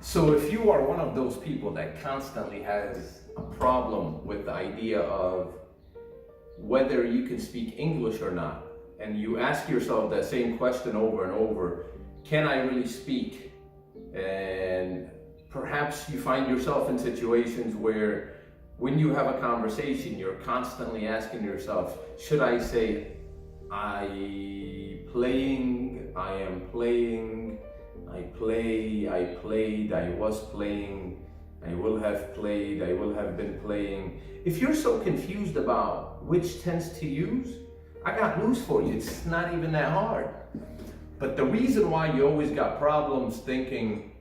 So if you are one of those people that constantly has a problem with the idea of whether you can speak English or not, and you ask yourself that same question over and over, can I really speak? And perhaps you find yourself in situations where when you have a conversation, you're constantly asking yourself, should I say I playing, I am playing, I play, I played, I was playing, I will have played, I will have been playing. If you're so confused about which tense to use, I got news for you, it's not even that hard. But the reason why you always got problems thinking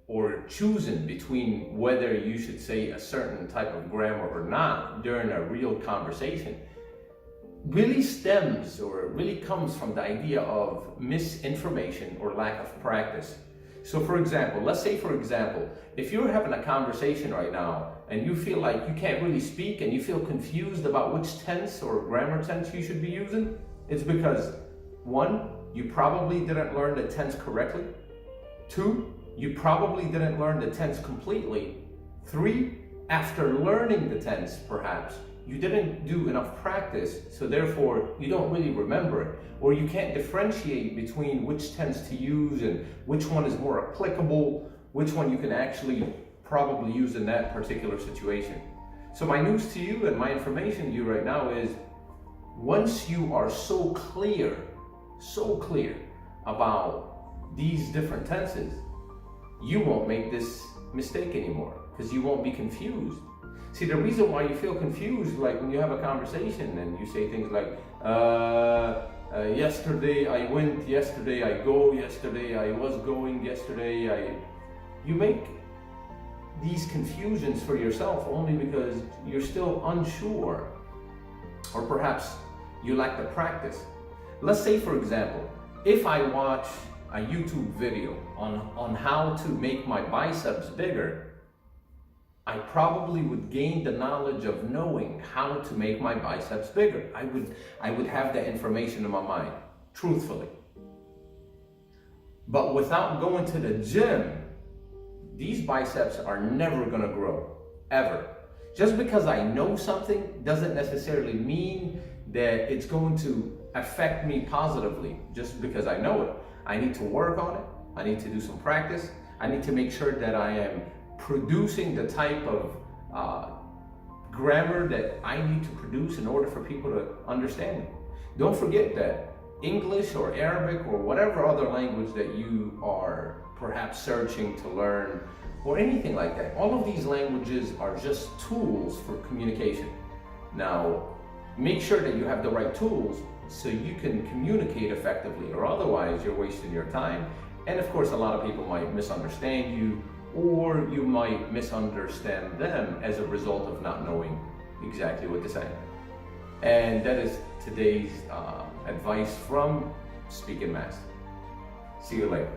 or choosing between whether you should say a certain type of grammar or not during a real conversation really stems or really comes from the idea of misinformation or lack of practice. So for example, let's say for example, if you're having a conversation right now and you feel like you can't really speak and you feel confused about which tense or grammar tense you should be using, it's because 1, you probably didn't learn the tense correctly. 2, you probably didn't learn the tense completely. 3, after learning the tense perhaps, you didn't do enough practice, so therefore you don't really remember it, or you can't differentiate between which tense to use and which one is more applicable, which one you can actually probably use in that particular situation. So my news to you and my information to you right now is, once you are so clear about these different tenses, you won't make this mistake anymore because you won't be confused. See, the reason why you feel confused, like when you have a conversation and you say things like, yesterday I went, yesterday I go, yesterday I was going, yesterday you make these confusions for yourself only because you're still unsure, or perhaps you lack the practice. Let's say, for example, if I watch a YouTube video on how to make my biceps bigger, I probably would gain the knowledge of knowing how to make my biceps bigger. I would have that information in my mind, truthfully. But without going to the gym, these biceps are never gonna grow, ever. Just because I know something doesn't necessarily mean that it's going to affect me positively just because I know it. I need to work on it. I need to do some practice. I need to make sure that I am producing the type of grammar that I need to produce in order for people to understand me. Don't forget that English or Arabic or whatever other language that you are perhaps searching to learn or anything like that, all of these languages are just tools for communication. Now, make sure that you have the right tools so you can communicate effectively, or otherwise you're wasting your time. And of course, a lot of people might misunderstand you, or you might misunderstand them as a result of not knowing exactly what to say. And that is today's advice from Speak and Master. See you later.